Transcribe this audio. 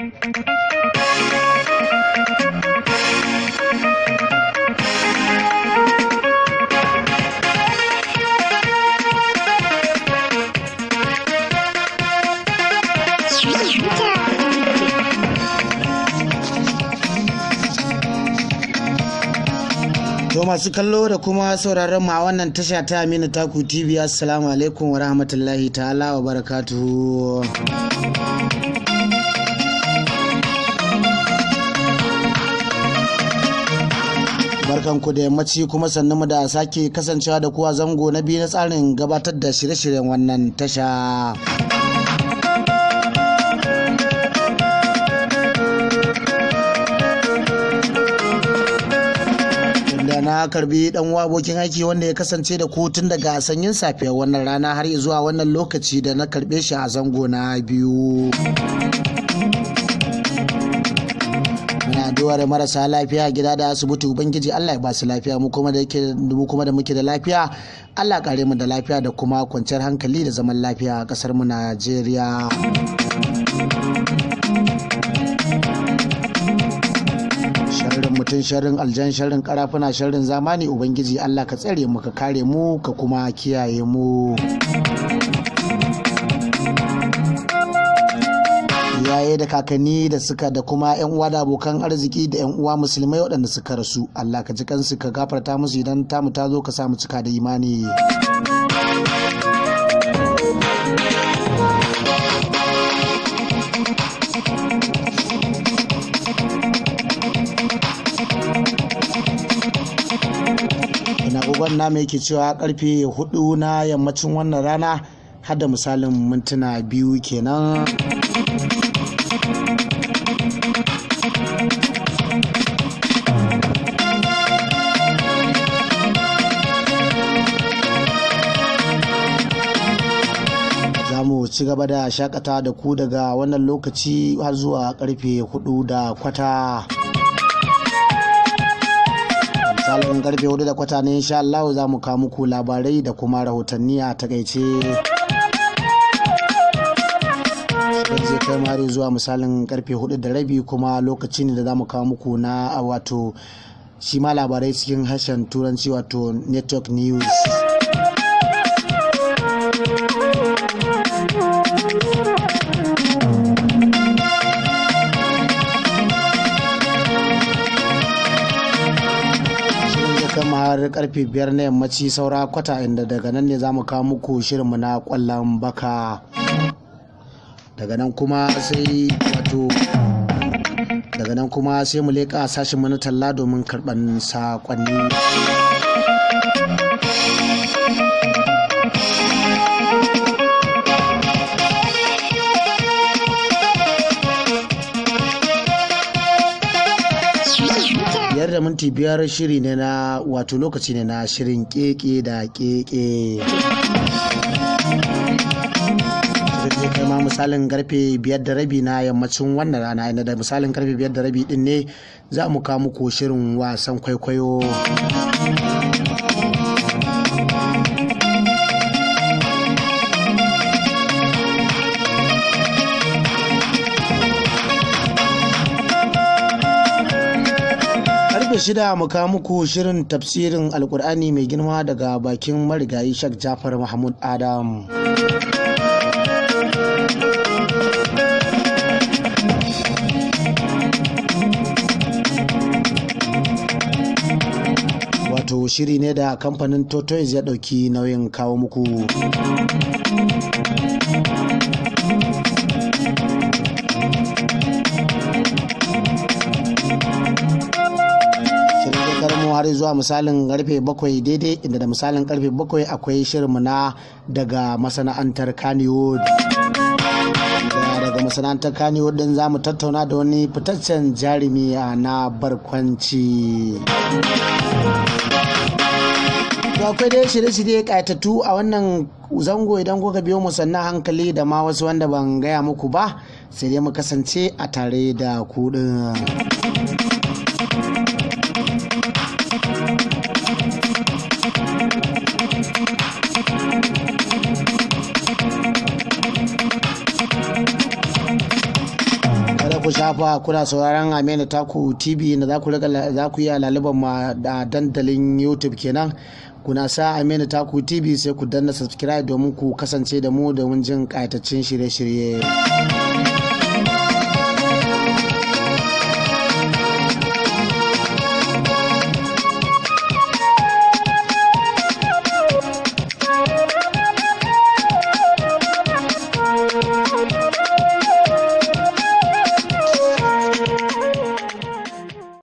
To masu kallo da kuma sauraron ma wannan tasha ta Aminu Taku TV, assalamu alaikum wa rahmatullahi ta'ala wa barakatuhu. Barkanku da yammaci kuma sannunmu da sake kasancewa da kuwa zango na biyu na tsarin gabatar da shirye-shiryen wannan tasha. Na karbi dan uwa abokin aiki wanda ya kasance da ku tun daga sanyin safiya wannan rana har zuwa wannan lokaci da na karbe shi a zango na biyu. Muna addu'ar marasa lafiya gida da asibiti, ubangiji Allah ya ba su lafiya, mu kuma da muke da lafiya Allah kare mu da lafiya da kuma kwanciyar hankali da zaman lafiya a kasar mu Najeriya. Mutum sharrin aljan, sharrin karafuna, sharrin zamani, ubangiji Allah ka tsare mu, ka kare mu, ka kuma kiyaye mu. Iyaye da kakanni da suka da kuma yan uwa da abokan arziki da yan uwa musulmai waɗanda suka rasu, Allah ka ji kansu, ka gafarta musu, idan tamu ta zo ka sa mu cika da imani. Agogon na mai ke cewa karfe 4 na yammacin wannan rana har da misalin mintuna 2 kenan. Za mu ci gaba da shakata da ku daga wannan lokaci har zuwa karfe 4 da kwata. Misalin karfe 4 da kwata ne insha Allah za mu kawo muku labarai da kuma rahotanni a takaice. Shirin zai kai mari zuwa misalin karfe 4 da rabi, kuma lokaci ne da za mu kawo muku na wato shi ma labarai cikin harshen turanci wato network news. Kamar karfe 5 na yammaci saura kwata, inda daga nan ne za mu kawo muku shirinmu na kwallon baka. Daga nan kuma sai mu leƙa sashen mu na talla domin karɓar saƙonni. Da minti 5 shiri ne na wato lokaci ne na shirin keke da keke. Zai kai ma misalin karfe 5 da rabi na yammacin wannan rana, inda da misalin karfe 5 da rabi din ne za mu kawo muku shirin wasan kwaikwayo. Shida mu kawo muku shirin tafsirin alkur'ani mai girma daga bakin marigayi Sheikh Jafar Mahmud Adam. Wato shiri ne da kamfanin Tortoise ya ɗauki nauyin kawo muku. har zuwa misalin karfe 7 daidai, inda da misalin karfe 7 akwai shirinmu na daga masana'antar Kannywood. Daga masana'antar Kannywood din za mu tattauna da wani fitaccen jarumi na barkwanci. To akwai dai shirye-shirye ƙayatattu a wannan zango idan kuka biyo mu sannan hankali, da ma wasu wanda ban gaya muku ba, sai dai mu kasance a tare da kuɗin. ku shafa kuna sauraron Aminu Taku TV da za ku yi laliban ma da dandalin YouTube kenan. Kuna sa Aminu Taku TV sai ku danna subscribe domin ku kasance da mu domin jin ƙayataccen shirye-shirye.